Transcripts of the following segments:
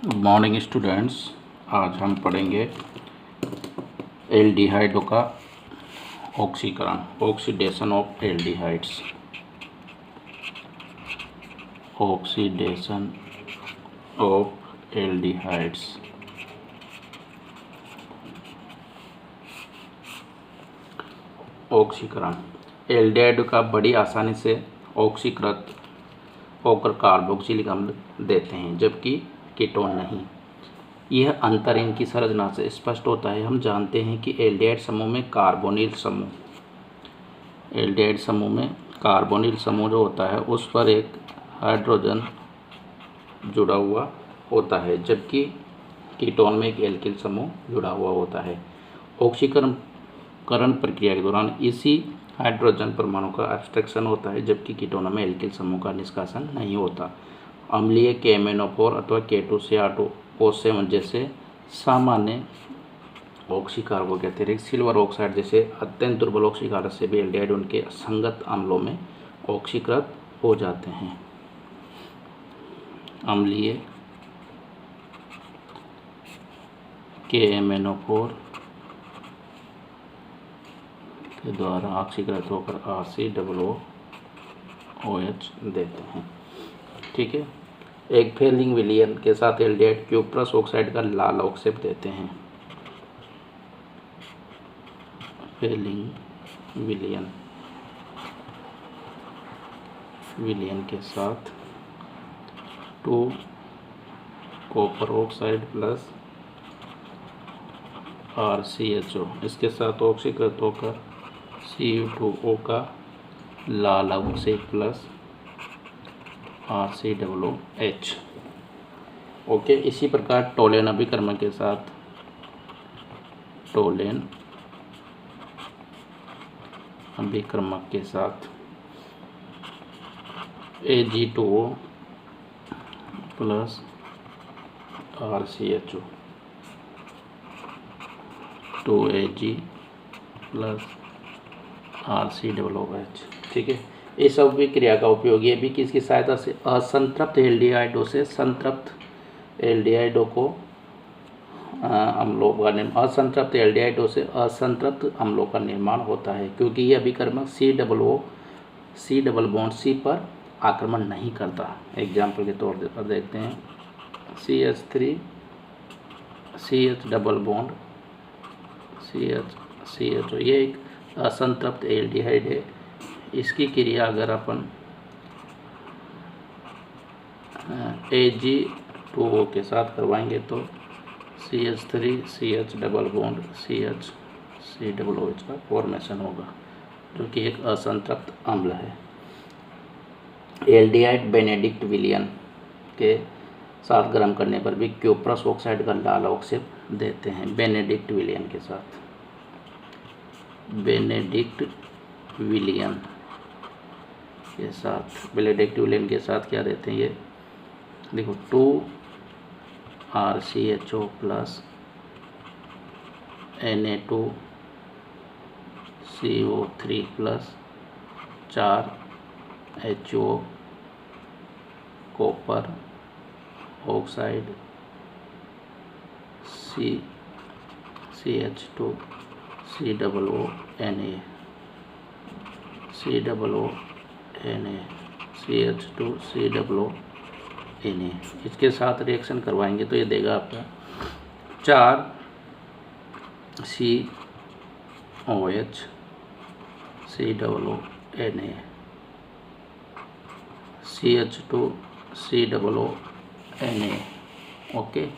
Good morning students. आज हम पढ़ेंगे एल्डिहाइडों का ऑक्सीकरण, oxidation of aldehydes. Oxidation of aldehydes. ऑक्सीकरण एल्डिहाइड का बड़ी आसानी से ऑक्सीकृत होकर कार्बोक्सिलिक अम्ल देते हैं, जबकि कीटोन नहीं। यह अंतर इनकी संरचना से स्पष्ट होता है। हम जानते हैं कि एल्डिहाइड समूह में कार्बोनिल समूह जो होता है उस पर एक हाइड्रोजन जुड़ा हुआ होता है, जबकि कीटोन में एक एल्किल समूह जुड़ा हुआ होता है। ऑक्सीकरण प्रक्रिया के दौरान इसी हाइड्रोजन परमाणु का एब्स्ट्रैक्शन होता है, जबकि कीटोनों में एल्किल समूह का निष्कासन नहीं होता। अम्लीय KMnO4 अथवा K2CR2O7 जैसे सामान्य ऑक्सीकारक के अतिरिक्त सिल्वर ऑक्साइड जैसे अत्यंत दुर्बल ऑक्सीकारक से भी एल्डिहाइड उनके संगत अम्लों में ऑक्सीकृत हो जाते हैं। अम्लीय KMnO4 के द्वारा ऑक्सीकृत होकर RCOOH देते हैं। ठीक है। एक फेलिंग विलयन के साथ एल्डिहाइड क्यूप्रस ऑक्साइड का लाल अवक्षेप देते हैं। फेलिंग विलयन के साथ 2 कॉपर ऑक्साइड प्लस RCHO इसके साथ ऑक्सीकृत होकर Cu2O का लाल अवक्षेप प्लस RCOOH। ओके। इसी प्रकार टोलेन अभिकर्मक के साथ Ag2O plus RCHO 2Ag plus RCOOH। ठीक है। इस अभिक्रिया का उपयोग ये भी किसकी सहायता से असंतृप्त एल्डिहाइडों से संतृप्त एल्डिहाइडों को असंतृप्त एल्डिहाइडों से असंतृप्त अम्लों का निर्माण होता है, क्योंकि यह अभिकर्मक C डबल बॉन्ड C पर आक्रमण नहीं करता। एग्जाम्पल के तौर पर देखते हैं CH3 CH double bond CHO। ये एक असंतृप्त एल्डिहाइड है। इसकी क्रिया अगर अपन Ag2O के साथ करवाएंगे तो CH3 CH double bond COOH का फॉर्मेशन होगा, जो कि एक असंतृप्त अम्ल है। एल्डिहाइड बेनेडिक्ट विलयन के साथ गर्म करने पर भी क्यूप्रस ऑक्साइड का लाल अवक्षेप देते हैं। बेनेडिक्ट विलयन के साथ क्या देते हैं, ये देखो 2 RCHO plus Na2CO3 plus 4 HO copper oxide CH2 COONA CH2 COONA। इसके साथ रिएक्शन करवाएंगे तो ये देगा आपका 4 COOH COONA CH2 COONA। Okay.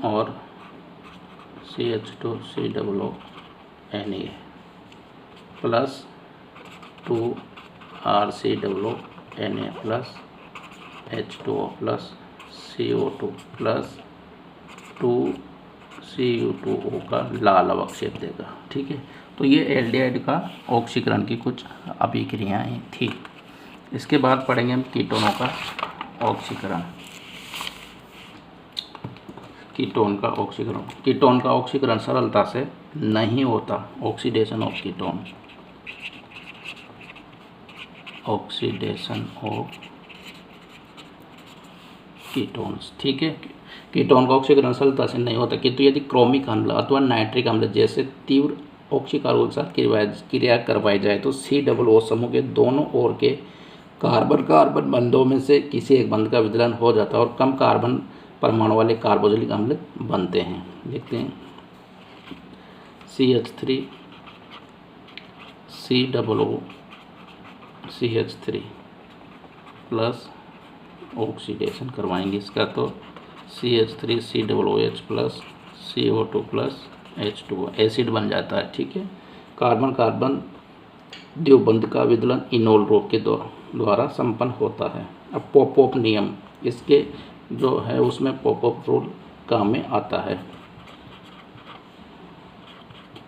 और CH2 COONA plus 2 RCOONA plus H2O plus CO2 plus 2 Cu2O का लाल अवक्षेप देगा। ठीक है। तो ये एल्डिहाइड का ऑक्सीकरण की कुछ अभिक्रियाएं थी। इसके बाद पढ़ेंगे हम कीटोनों का ऑक्सीकरण। कीटोन का ऑक्सीकरण सरलता से नहीं होता। Oxidation of ketone oxidation of ketones. ठीक है, कीटोन का ऑक्सीकरण सरलता से नहीं होता, किंतु यदि क्रोमिक अम्ल अथवा नाइट्रिक अम्ल जैसे तीव्र ऑक्सीकार्बों के साथ क्रिया करवाई जाए तो COO समूह के दोनों ओर के कार्बन कार्बन बंधों में से किसी एक बंध का विदलन हो जाता है और कम कार्बन परमाणु वाले कार्बोक्सिलिक अम्ल बनते हैं। देखते हैं CH3 COO CH3 plus oxidation करवाएंगे इसका तो CH3 COOH plus CO2 plus H2O acid बन जाता है। ठीक है, कार्बन कार्बन द्विबंध का विदलन इनोल रूप के द्वारा संपन्न होता है। अब पॉप नियम इसके जो है उसमें पॉप रूल काम में आता है।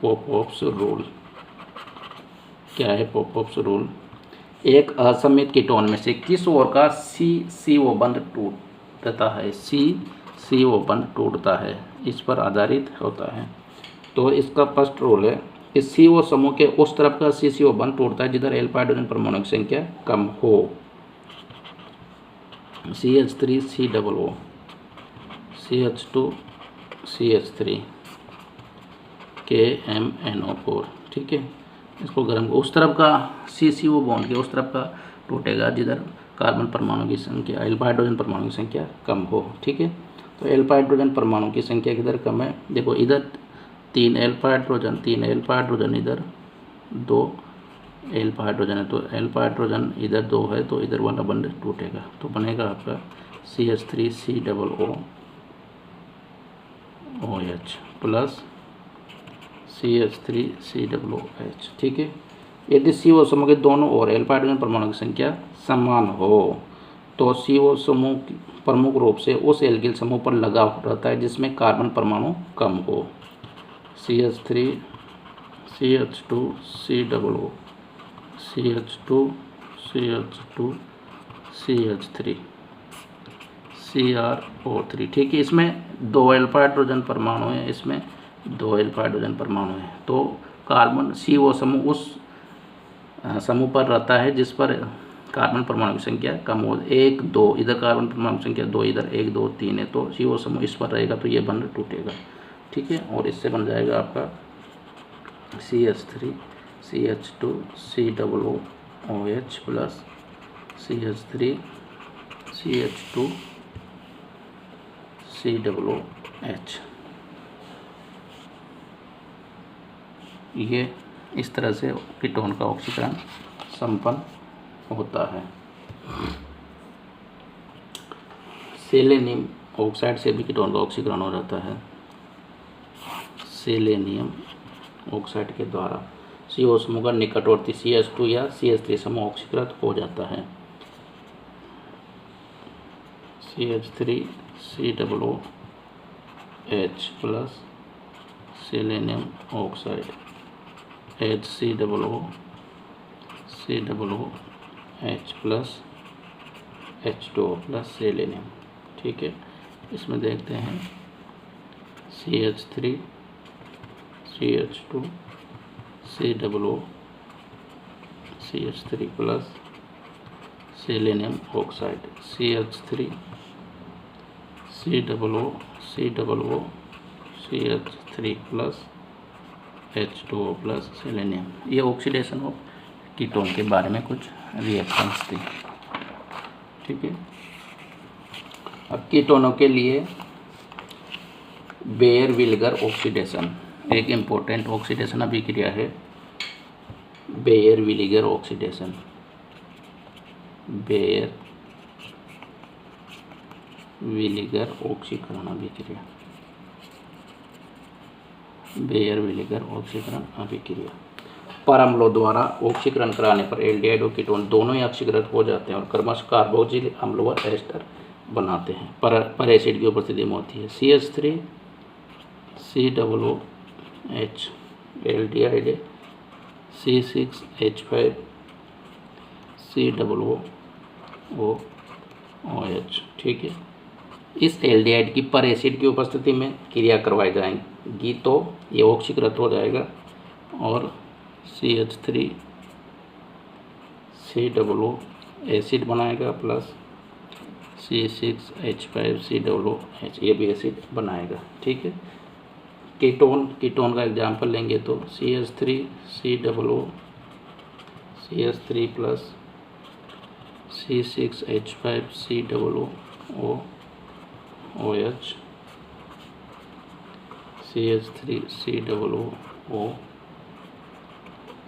पॉप रूल क्या है? पॉप रूल, एक असममित कीटोन में से किस ओर का CO बंध टूटता है, CO बंध टूटता है, इस पर आधारित होता है। तो इसका फर्स्ट रूल है कि CO समूह के उस तरफ का CO बंध टूटता है जिधर एल्फा हाइड्रोजन परमाणु की संख्या कम हो। CH3 COO CH2 CH3 KMNO4। ठीक है, इसको गर्म उस तरफ का CO बॉन्ड के उस तरफ का टूटेगा जिधर कार्बन परमाणु की संख्या एल्फा हाइड्रोजन परमाणु की संख्या कम हो। ठीक है, तो एल्फा हाइड्रोजन परमाणु की संख्या किधर कम है? देखो इधर 3 एल्फा हाइड्रोजन इधर 2 एल्फा हाइड्रोजन है, तो एल्फा हाइड्रोजन इधर 2 है तो इधर वाला बंध टूटेगा तो बनेगा आपका CH3 COO OH plus CH3 COOH। ठीक है, यदि CO समूह के दोनों ओर एल्फा हाइड्रोजन परमाणु की संख्या समान हो तो CO समूह प्रमुख रूप से उस एल्किल समूह पर लगा रहता है जिसमें कार्बन परमाणु कम हो। CH3 CH2 COO CH2 CH2 CH3 CrO3। ठीक है, इसमें 2 एल्फा हाइड्रोजन परमाणु है, इसमें 2 एल्फा हाइड्रोजन परमाणु है, तो कार्बन CO समूह उस समूह पर रहता है जिस पर कार्बन परमाणु की संख्या कम हो। 1 2 इधर कार्बन परमाणु की संख्या 2, इधर 1 2 3 है, तो CO समूह इस पर रहेगा तो ये बंध टूटेगा। ठीक है, और इससे बन जाएगा आपका CH3 CH2 COO OH plus CH3 CH2 COOH। ये इस तरह से कीटोन का ऑक्सीकरण संपन्न होता है। सेलेनियम ऑक्साइड से भी कीटोन का ऑक्सीकरण हो जाता है। सेलेनियम ऑक्साइड के द्वारा CO समूह का निकटवर्ती CH2 या CH3 समूह ऑक्सीकृत हो जाता है। CH3 COOH plus selenium oxide HCOO COOH plus H2O plus selenium. ठीक है, इसमें देखते हैं CH3 CH2 COO CH3 plus selenium oxide CH3 COO CH3 plus H2O plus selenium. ये ऑक्सीडेशन ऑफ कीटोन के बारे में कुछ रिएक्शंस थी। ठीक है, अब कीटोनों के लिए बेयर विल्गर ऑक्सीडेशन एक इम्पोर्टेंट ऑक्सीडेशन अभिक्रिया है। बेयर विल्गर ऑक्सीडेशन, बेयर विल्गर ऑक्सीकरण अभिक्रिया, बेयर विल्गर ऑक्सीकरण अभिक्रिया। परअम्लों द्वारा ऑक्सीकरण कराने पर एल्डिहाइड और कीटोन दोनों ही ऑक्सीकृत हो जाते हैं और क्रमशः कार्बोक्सिलिक अम्ल व एस्टर बनाते हैं। पर एसिड की उपस्थिति में होती है। CH3 COOH aldehyde, C6H5 COOH। ठीक है, इस एल्डिहाइड की पर एसिड की उपस्थिति में क्रिया करवाई जाएगी तो ये ऑक्सीकृत हो जाएगा और CH3 COO एसिड बनाएगा प्लस C6H5COOH, ये भी एसिड बनाएगा। ठीक है। कीटोन का एग्जाम्पल लेंगे तो CH3COO CH3 plus C6H5COOH CH3COO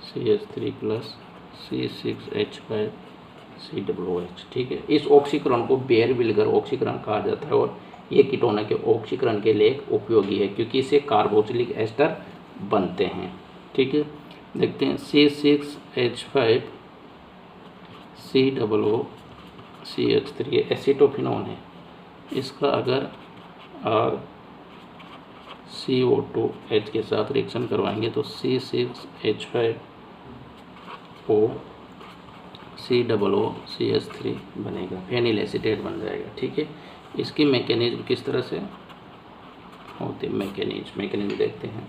CH3 plus C6H5COOH। ठीक है। इस ऑक्सीकरण को बेयर-विल्गर ऑक्सीकरण कहा जाता है और ये कीटोनों के ऑक्सीकरण के लिए उपयोगी है क्योंकि इससे कार्बोक्सिलिक एस्टर बनते हैं। ठीक है। देखते हैं C6H5COO CH3, ये एसीटोफिनोन है। इसका अगर CO2H के साथ रिएक्शन करवाएंगे तो C6H5O COO CH3 बनेगा, फेनिल एसीटेट बन जाएगा। ठीक है। इसकी मैकेनिज्म किस तरह से होती है, मैकेनिज्म देखते हैं।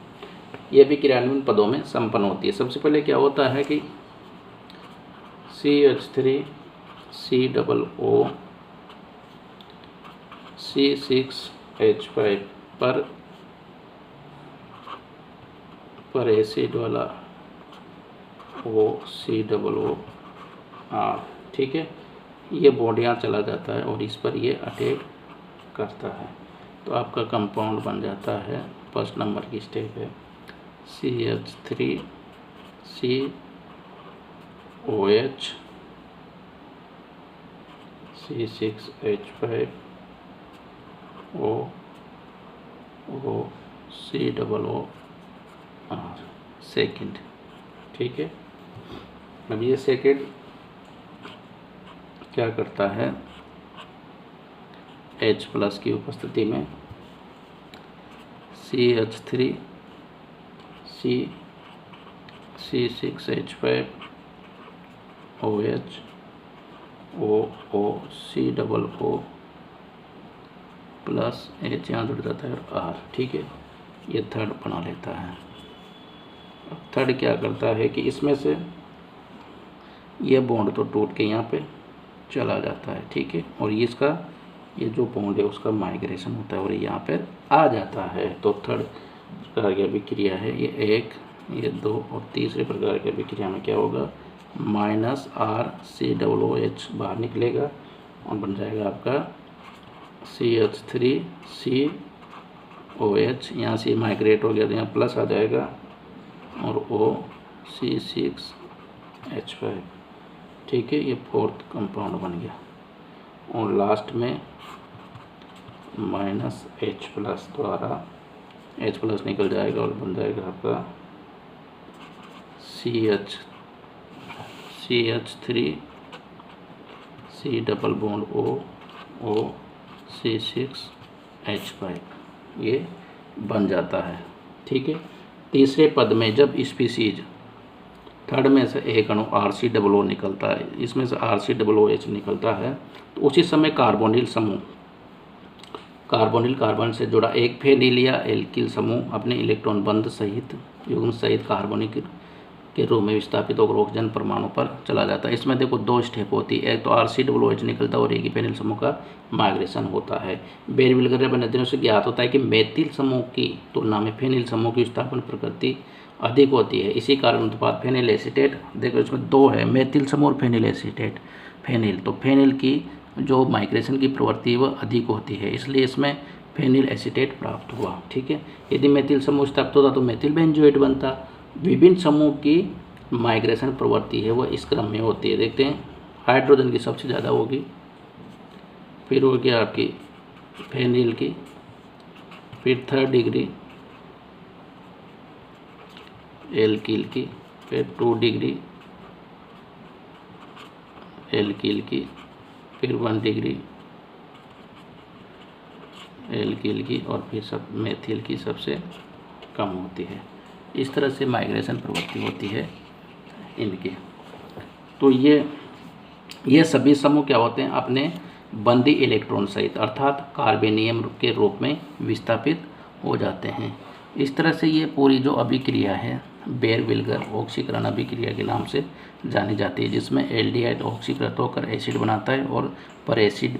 यह भी क्रियान्वयन पदों में संपन्न होती है। सबसे पहले क्या होता है कि CH3COO C6H5 पर एसिड वाला OCOOR। ठीक है। ये बॉन्ड यहाँ चला जाता है और इस पर ये अटैक करता है तो आपका कंपाउंड बन जाता है। फर्स्ट नंबर की स्टेप है CH3COH C6H5O COOR सेकेंड। ठीक है। अब ये सेकेंड क्या करता है, H प्लस की उपस्थिति में CH3 C6H5OH OCOO plus H यहाँ जुड़ जाता है और R। ठीक है। ये थर्ड बना लेता है। थर्ड क्या करता है कि इसमें से ये बॉन्ड तो टूट के यहाँ पे चला जाता है। ठीक है। और इसका ये जो बॉन्ड है उसका माइग्रेशन होता है और यहाँ पर आ जाता है। तो थर्ड प्रकार की अभिक्रिया है ये, एक, ये दो, और तीसरे प्रकार की अभिक्रिया में क्या होगा, -RCOOH बाहर निकलेगा और बन जाएगा आपका CH3COH। यहाँ से माइग्रेट हो गया तो यहाँ प्लस आ जाएगा और C6H5। ठीक है। ये फोर्थ कंपाउंड बन गया और लास्ट में -H प्लस द्वारा H प्लस निकल जाएगा और बन जाएगा आपका CH3C double bond O C6H5, ये बन जाता है। ठीक है। तीसरे पद में जब स्पीसीज थर्ड में से एक अणु RCOO निकलता है, इसमें से RCOOH निकलता है तो उसी समय कार्बोनिल समूह, कार्बन से जुड़ा एक फेनिल या एल्किल समूह अपने इलेक्ट्रॉन बंध सहित युग्म सहित कार्बनिक के रूप में विस्थापित होकर ऑक्सीजन परमाणु पर चला जाता है। इसमें देखो दो स्टेप होती है, एक तो RCOOH निकलता है और एक ही फेनिल समूह का माइग्रेशन होता है। बेयर-विल्गर अध्ययनों से ज्ञात होता है कि मेथिल समूह की तुलना में फेनिल समूह की विस्थापन प्रकृति अधिक होती है। इसी कारण उत्पाद फेनिल एसीटेट, देखो इसमें दो है, मेथिल समूह और फेनिल एसीटेट। तो फेनिल की जो माइग्रेशन की प्रवृत्ति वह अधिक होती है, इसलिए इसमें फेनिल एसीटेट प्राप्त हुआ। ठीक है। यदि मेथिल समूह स्थापित होता तो मेथिल बेंजोएट बनता। विभिन्न समूह की माइग्रेशन प्रवृत्ति है वह इस क्रम में होती है। देखते हैं, हाइड्रोजन की सबसे ज़्यादा होगी, फिर हो गया आपकी फेनिल की, फिर थर्ड डिग्री एल्किल की, फिर 2 डिग्री एल्किल की, फिर 1 डिग्री एल्किल की, और फिर सब मेथिल की सबसे कम होती है। इस तरह से माइग्रेशन प्रवृत्ति होती है इनकी। तो ये सभी समूह क्या होते हैं, अपने बंदी इलेक्ट्रॉन सहित अर्थात कार्बेनियम के रूप में विस्थापित हो जाते हैं। इस तरह से ये पूरी जो अभिक्रिया है बेयर-विल्गर ऑक्सीकरण अभिक्रिया के नाम से जानी जाती है, जिसमें एल्डिहाइड ऑक्सीकृत होकर एसिड बनाता है और पर एसिड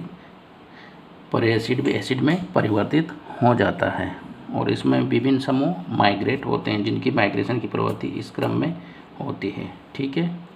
पर एसिड भी एसिड में परिवर्तित हो जाता है। और इसमें विभिन्न समूह माइग्रेट होते हैं जिनकी माइग्रेशन की प्रवृत्ति इस क्रम में होती है। ठीक है।